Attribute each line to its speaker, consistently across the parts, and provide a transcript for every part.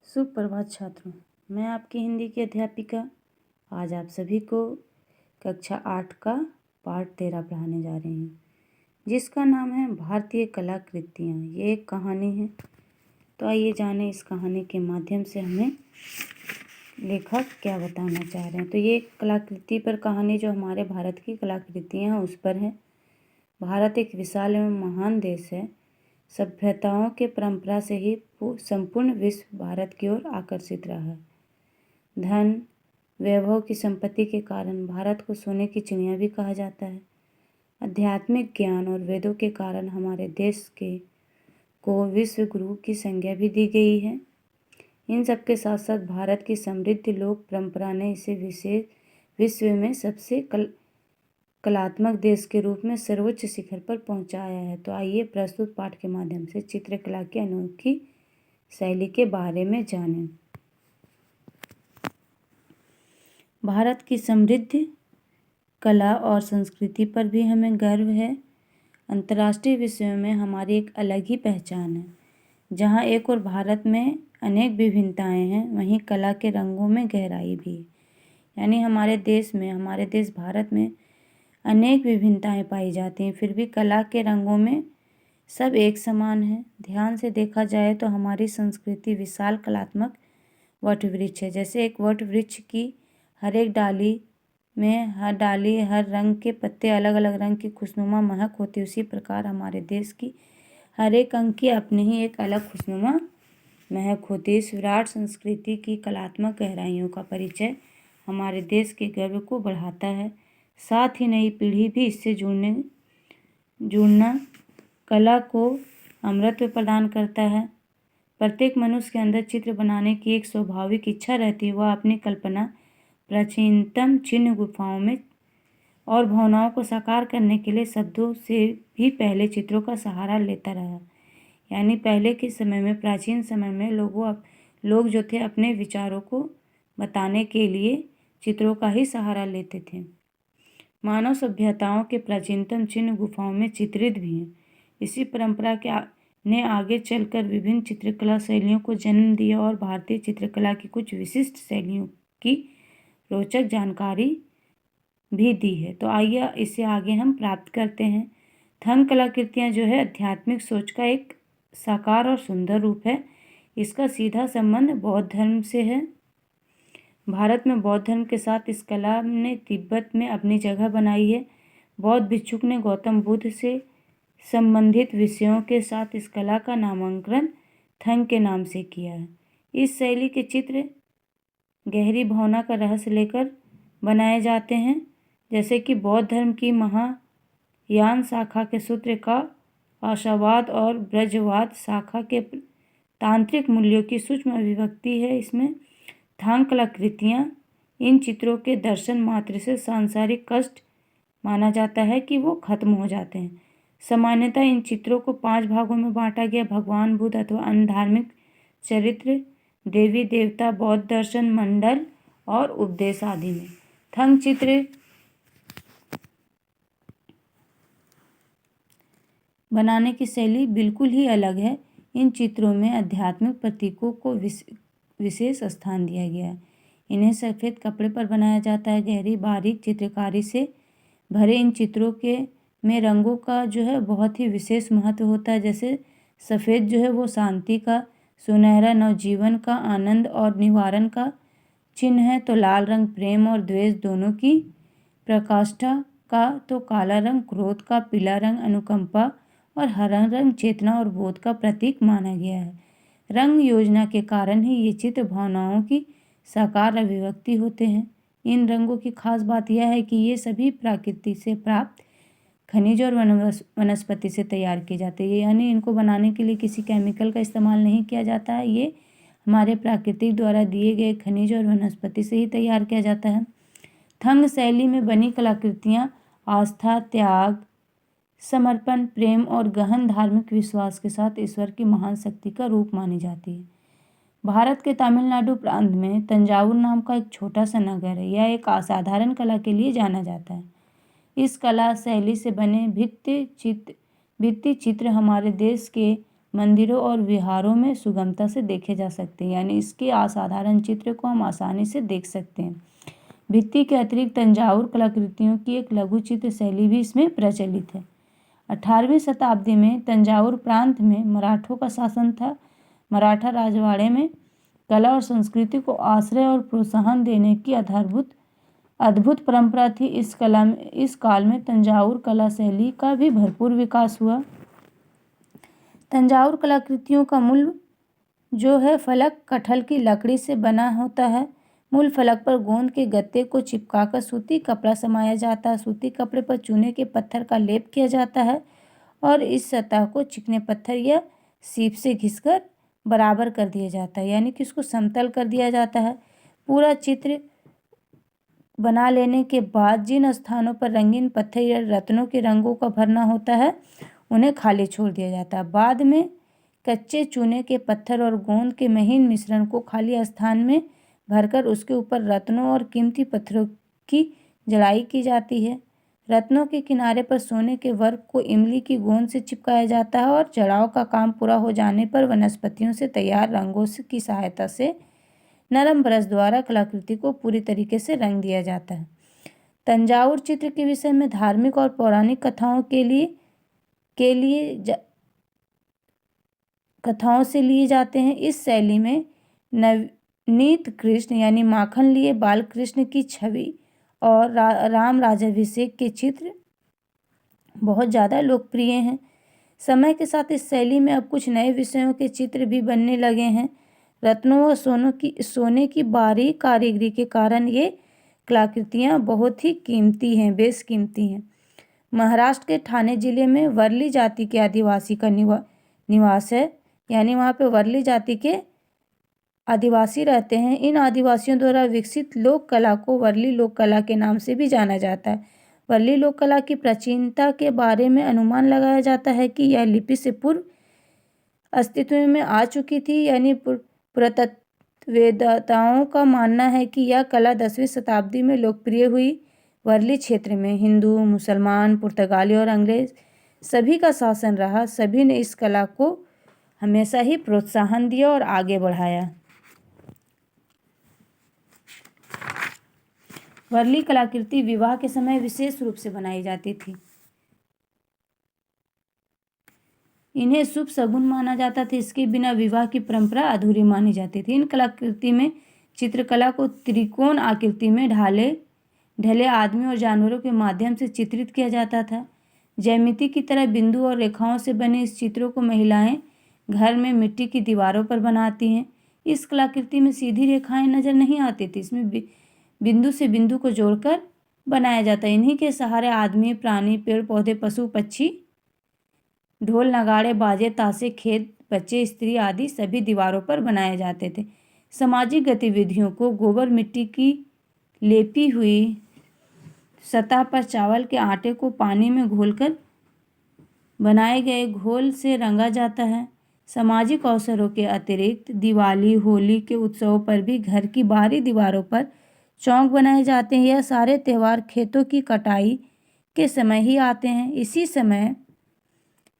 Speaker 1: सुप्रभात छात्रों, मैं आपकी हिंदी की अध्यापिका आज आप सभी को कक्षा 8 का पाठ 13 पढ़ाने जा रही हूँ, जिसका नाम है भारतीय कलाकृतियाँ। ये एक कहानी है, तो आइए जानें इस कहानी के माध्यम से हमें लेखक क्या बताना चाह रहे हैं। तो ये कलाकृति पर कहानी जो हमारे भारत की कलाकृतियाँ हैं उस पर है। भारत एक विशाल एवं महान देश है। सभ्यताओं के परंपरा से ही संपूर्ण विश्व भारत की ओर आकर्षित रहा है। धन वैभव की संपत्ति के कारण भारत को सोने की चिड़िया भी कहा जाता है। आध्यात्मिक ज्ञान और वेदों के कारण हमारे देश को विश्व गुरु की संज्ञा भी दी गई है। इन सब के साथ साथ भारत की समृद्ध लोक परंपरा ने इसे विश्व में सबसे कलात्मक देश के रूप में सर्वोच्च शिखर पर पहुंचाया है। तो आइए प्रस्तुत पाठ के माध्यम से चित्रकला की अनोखी शैली के बारे में जानें। भारत की समृद्ध कला और संस्कृति पर भी हमें गर्व है। अंतर्राष्ट्रीय विषयों में हमारी एक अलग ही पहचान है। जहां एक और भारत में अनेक विभिन्नताएं हैं, वहीं कला के रंगों में गहराई भी है। यानी हमारे देश भारत में अनेक विभिन्नताएं पाई जाती हैं, फिर भी कला के रंगों में सब एक समान है। ध्यान से देखा जाए तो हमारी संस्कृति विशाल कलात्मक वटवृक्ष है। जैसे एक वटवृक्ष की हर एक डाली में हर रंग के पत्ते अलग अलग रंग की खुशनुमा महक होती है, उसी प्रकार हमारे देश की हर एक अंग की अपनी ही एक अलग खुशनुमा महक होती है। इस विराट संस्कृति की कलात्मक गहराइयों का परिचय हमारे देश के गर्व को बढ़ाता है। साथ ही नई पीढ़ी भी इससे जुड़ना कला को अमृत प्रदान करता है। प्रत्येक मनुष्य के अंदर चित्र बनाने की एक स्वाभाविक इच्छा रहती है। वह अपनी कल्पना प्राचीनतम चिन्ह गुफाओं में और भावनाओं को साकार करने के लिए शब्दों से भी पहले चित्रों का सहारा लेता रहा। यानी पहले के समय में, प्राचीन समय में लोग जो थे अपने विचारों को बताने के लिए चित्रों का ही सहारा लेते थे। मानव सभ्यताओं के प्राचीनतम चिन्ह गुफाओं में चित्रित भी हैं। इसी परंपरा ने आगे चलकर विभिन्न चित्रकला शैलियों को जन्म दिया और भारतीय चित्रकला की कुछ विशिष्ट शैलियों की रोचक जानकारी भी दी है। तो आइए इसे आगे हम प्राप्त करते हैं। थंग कलाकृतियाँ जो है आध्यात्मिक सोच का एक साकार और सुंदर रूप है। इसका सीधा संबंध बौद्ध धर्म से है। भारत में बौद्ध धर्म के साथ इस कला ने तिब्बत में अपनी जगह बनाई है। बौद्ध भिक्षुक ने गौतम बुद्ध से संबंधित विषयों के साथ इस कला का नामकरण थंग के नाम से किया है। इस शैली के चित्र गहरी भावना का रहस्य लेकर बनाए जाते हैं। जैसे कि बौद्ध धर्म की महायान शाखा के सूत्र का आशावाद और ब्रजवाद शाखा के तांत्रिक मूल्यों की सूक्ष्म अभिव्यक्ति है। इसमें थांग कलाकृतियाँ इन चित्रों के दर्शन मात्र से सांसारिक कष्ट माना जाता है कि वो खत्म हो जाते हैं। सामान्यतः इन चित्रों को 5 भागों में बांटा गया: भगवान बुद्ध अथवा अन्य धार्मिक चरित्र, देवी देवता, बौद्ध दर्शन, मंडल और उपदेश आदि में। थंग चित्र बनाने की शैली बिल्कुल ही अलग है। इन चित्रों में आध्यात्मिक प्रतीकों को विशेष स्थान दिया गया है। इन्हें सफ़ेद कपड़े पर बनाया जाता है। गहरी बारीक चित्रकारी से भरे इन चित्रों में रंगों का जो है बहुत ही विशेष महत्व होता है। जैसे सफ़ेद जो है वो शांति का, सुनहरा नवजीवन का, आनंद और निवारण का चिन्ह है। तो लाल रंग प्रेम और द्वेष दोनों की प्रकाष्ठा का, तो काला रंग क्रोध का, पीला रंग अनुकंपा और हरा रंग चेतना और बोध का प्रतीक माना गया है। रंग योजना के कारण ही ये चित्र भावनाओं की साकार अभिव्यक्ति होते हैं। इन रंगों की खास बात यह है कि ये सभी प्रकृति से प्राप्त खनिज और वनस्पति से तैयार किए जाते हैं। यानी इनको बनाने के लिए किसी केमिकल का इस्तेमाल नहीं किया जाता है। ये हमारे प्राकृतिक द्वारा दिए गए खनिज और वनस्पति से ही तैयार किया जाता है। थंग शैली में बनी कलाकृतियाँ आस्था, त्याग, समर्पण, प्रेम और गहन धार्मिक विश्वास के साथ ईश्वर की महान शक्ति का रूप मानी जाती है। भारत के तमिलनाडु प्रांत में तंजावुर नाम का एक छोटा सा नगर है। यह एक असाधारण कला के लिए जाना जाता है। इस कला शैली से बने भित्ति चित्र हमारे देश के मंदिरों और विहारों में सुगमता से देखे जा सकते हैं, यानी इसके असाधारण चित्र को हम आसानी से देख सकते हैं। भित्ति के अतिरिक्त तंजावुर कलाकृतियों की एक लघु चित्र शैली भी इसमें प्रचलित है। 18वीं शताब्दी में तंजावुर प्रांत में मराठों का शासन था। मराठा राजवाड़े में कला और संस्कृति को आश्रय और प्रोत्साहन देने की अद्भुत परंपरा थी। इस काल में तंजावुर कला शैली का भी भरपूर विकास हुआ। तंजावुर कलाकृतियों का मूल जो है फलक कटहल की लकड़ी से बना होता है। मूल फलक पर गोंद के गत्ते को चिपकाकर सूती कपड़ा समाया जाता है। सूती कपड़े पर चूने के पत्थर का लेप किया जाता है और इस सतह को चिकने पत्थर या सीप से घिसकर बराबर कर दिया जाता है, यानी कि इसको समतल कर दिया जाता है। पूरा चित्र बना लेने के बाद जिन स्थानों पर रंगीन पत्थर या रत्नों के रंगों का भरना होता है उन्हें खाली छोड़ दिया जाता है। बाद में कच्चे चूने के पत्थर और गोंद के महीन मिश्रण को खाली स्थान में भरकर उसके ऊपर रत्नों और कीमती पत्थरों की जड़ाई की जाती है। रत्नों के किनारे पर सोने के वर्क को इमली की गोंद से चिपकाया जाता है और जड़ाव का काम पूरा हो जाने पर वनस्पतियों से तैयार रंगों की सहायता से नरम ब्रश द्वारा कलाकृति को पूरी तरीके से रंग दिया जाता है। तंजावुर चित्र के विषय में धार्मिक और पौराणिक कथाओं से लिए जाते हैं। इस शैली में नवनीत कृष्ण यानी माखन लिए बाल कृष्ण की छवि और राम राज्याभिषेक के चित्र बहुत ज़्यादा लोकप्रिय हैं। समय के साथ इस शैली में अब कुछ नए विषयों के चित्र भी बनने लगे हैं। रत्नों व सोने की बारीक कारीगरी के कारण ये कलाकृतियाँ बहुत ही बेशकीमती हैं। महाराष्ट्र के ठाणे जिले में वर्ली जाति के आदिवासी का निवास है, यानी वहाँ पे वर्ली जाति के आदिवासी रहते हैं। इन आदिवासियों द्वारा विकसित लोक कला को वर्ली लोक कला के नाम से भी जाना जाता है। वर्ली लोक कला की प्राचीनता के बारे में अनुमान लगाया जाता है कि यह लिपि से पूर्व अस्तित्व में आ चुकी थी, यानी पुरातत्ववेत्ताओं का मानना है कि यह कला 10वीं शताब्दी में लोकप्रिय हुई। वर्ली क्षेत्र में हिंदू, मुसलमान, पुर्तगाली और अंग्रेज सभी का शासन रहा। सभी ने इस कला को हमेशा ही प्रोत्साहन दिया और आगे बढ़ाया। वर्ली कलाकृति विवाह के समय विशेष रूप से बनाई जाती थी। इन्हें शुभ शगुन माना जाता था। इसके बिना विवाह की परंपरा अधूरी मानी जाती थी। इन कलाकृति में चित्रकला को त्रिकोण आकृति में ढले आदमी और जानवरों के माध्यम से चित्रित किया जाता था। ज्यामिति की तरह बिंदु और रेखाओं से बने इस चित्रों को महिलाएं घर में मिट्टी की दीवारों पर बनाती हैं। इस कलाकृति में सीधी रेखाएं नजर नहीं आती थी। इसमें बिंदु से बिंदु को जोड़कर बनाया जाता है। इन्हीं के सहारे आदमी, प्राणी, पेड़ पौधे, पशु पक्षी, ढोल नगाड़े, बाजे, ताशे, खेत, बच्चे, स्त्री आदि सभी दीवारों पर बनाए जाते थे। सामाजिक गतिविधियों को गोबर मिट्टी की लेपी हुई सतह पर चावल के आटे को पानी में घोलकर बनाए गए घोल से रंगा जाता है। सामाजिक अवसरों के अतिरिक्त दिवाली, होली के उत्सवों पर भी घर की बाहरी दीवारों पर चौक बनाए जाते हैं। यह सारे त्यौहार खेतों की कटाई के समय ही आते हैं। इसी समय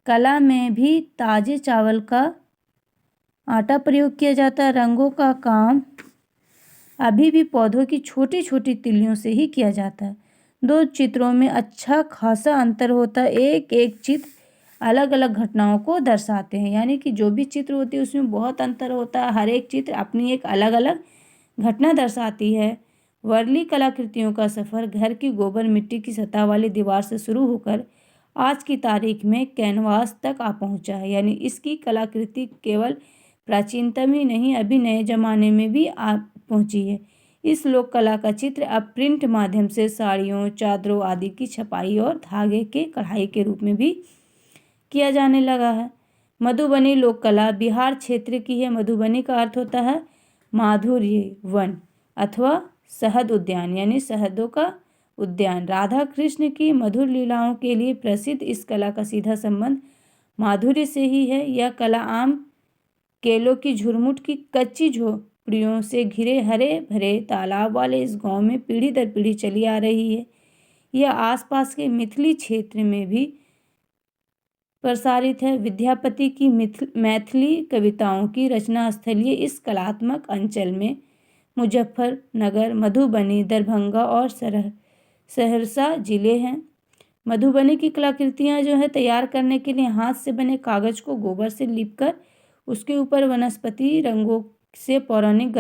Speaker 1: कला में भी ताजे चावल का आटा प्रयोग किया जाता है। रंगों का काम अभी भी पौधों की छोटी छोटी तिलियों से ही किया जाता है। दो चित्रों में अच्छा खासा अंतर होता है। एक चित्र अलग अलग घटनाओं को दर्शाते हैं, यानी कि जो भी चित्र होती है उसमें बहुत अंतर होता है। हर एक चित्र अपनी एक अलग अलग घटना दर्शाती है। वर्ली कलाकृतियों का सफ़र घर की गोबर मिट्टी की सतह वाली दीवार से शुरू होकर आज की तारीख में कैनवास तक आ पहुंचा है। यानी इसकी कलाकृति केवल प्राचीनतम ही नहीं, अभी नए ज़माने में भी आ पहुंची है। इस लोक कला का चित्र अब प्रिंट माध्यम से साड़ियों, चादरों आदि की छपाई और धागे के कढ़ाई के रूप में भी किया जाने लगा है। मधुबनी लोक कला बिहार क्षेत्र की है। मधुबनी का अर्थ होता है माधुर्य वन अथवा शहद उद्यान, यानी शहदों का उद्यान। राधा कृष्ण की मधुर लीलाओं के लिए प्रसिद्ध इस कला का सीधा संबंध माधुर्य से ही है। यह कला आम केलों की झुरमुट की कच्ची झोपड़ियों से घिरे हरे भरे तालाब वाले इस गांव में पीढ़ी दर पीढ़ी चली आ रही है। यह आसपास के मिथिली क्षेत्र में भी प्रसारित है। विद्यापति की मैथिली कविताओं की रचना स्थलीय इस कलात्मक अंचल में मुजफ्फरनगर, मधुबनी, दरभंगा और सहरसा जिले हैं। मधुबनी की कलाकृतियाँ जो है तैयार करने के लिए हाथ से बने कागज़ को गोबर से लीपकर उसके ऊपर वनस्पति रंगों से पौराणिक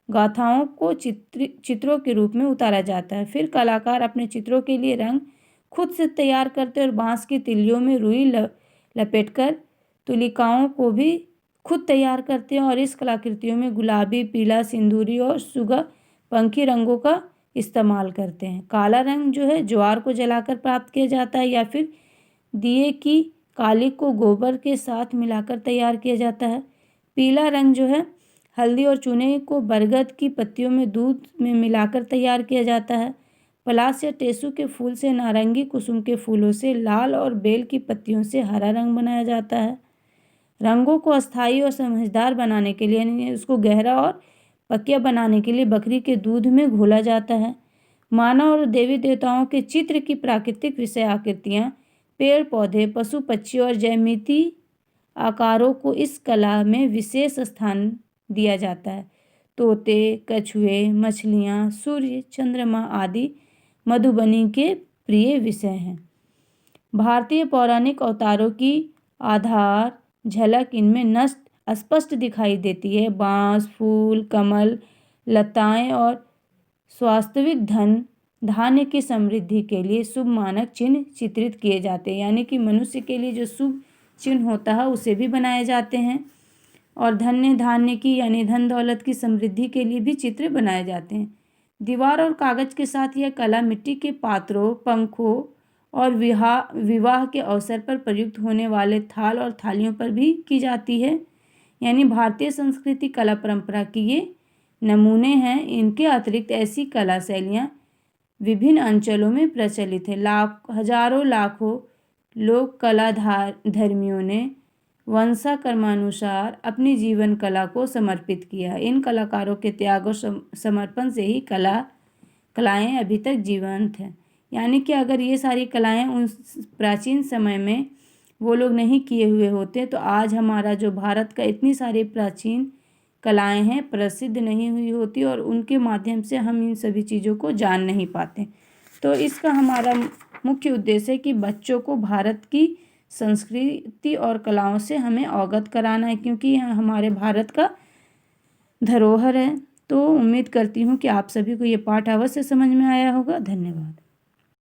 Speaker 1: गाथाओं को चित्रों के रूप में उतारा जाता है। फिर कलाकार अपने चित्रों के लिए रंग खुद से तैयार करते और बांस की तिल्लियों में रुई लपेटकर तुलिकाओं को भी खुद तैयार करते हैं और इस कलाकृतियों में गुलाबी, पीला, सिंदूरी और सुगा पंखी रंगों का इस्तेमाल करते हैं। काला रंग जो है ज्वार को जलाकर प्राप्त किया जाता है या फिर दिए की कालिक को गोबर के साथ मिलाकर तैयार किया जाता है। पीला रंग जो है हल्दी और चूने को बरगद की पत्तियों में दूध में मिलाकर तैयार किया जाता है। पलास या टेसू के फूल से नारंगी, कुसुम के फूलों से लाल और बेल की पत्तियों से हरा रंग बनाया जाता है। रंगों को अस्थायी और समझदार बनाने के लिए यानी उसको गहरा और पकिया बनाने के लिए बकरी के दूध में घोला जाता है। मानव और देवी देवताओं के चित्र की प्राकृतिक विषय आकृतियाँ, पेड़ पौधे, पशु पक्षी और ज्यामिति आकारों को इस कला में विशेष स्थान दिया जाता है। तोते, कछुए, मछलियाँ, सूर्य, चंद्रमा आदि मधुबनी के प्रिय विषय हैं। भारतीय पौराणिक अवतारों की आधार झलक इनमें स्पष्ट दिखाई देती है। बांस, फूल, कमल, लताएं और स्वास्थविक धान्य की समृद्धि के लिए शुभ मानक चिन्ह चित्रित किए जाते हैं, यानी कि मनुष्य के लिए जो शुभ चिन्ह होता है उसे भी बनाए जाते हैं। और धान्य की यानी धन दौलत की समृद्धि के लिए भी चित्र बनाए जाते हैं। दीवार और कागज के साथ यह कला मिट्टी के पात्रों, पंखों और विवाह के अवसर पर प्रयुक्त होने वाले थाल और थालियों पर भी की जाती है। यानी भारतीय संस्कृति कला परंपरा की ये नमूने हैं। इनके अतिरिक्त ऐसी कला शैलियाँ विभिन्न अंचलों में प्रचलित है। हजारों लाखों लोक कला धर्मियों ने वंशाक्रमानुसार अपनी जीवन कला को समर्पित किया। इन कलाकारों के त्याग और समर्पण से ही कलाएं अभी तक जीवंत हैं। यानी कि अगर ये सारी कलाएं उन प्राचीन समय में वो लोग नहीं किए हुए होते तो आज हमारा जो भारत का इतनी सारी प्राचीन कलाएं हैं प्रसिद्ध नहीं हुई होती और उनके माध्यम से हम इन सभी चीज़ों को जान नहीं पाते। तो इसका हमारा मुख्य उद्देश्य है कि बच्चों को भारत की संस्कृति और कलाओं से हमें अवगत कराना है, क्योंकि यह हमारे भारत का धरोहर है। तो उम्मीद करती हूँ कि आप सभी को ये पाठ अवश्य समझ में आया होगा। धन्यवाद।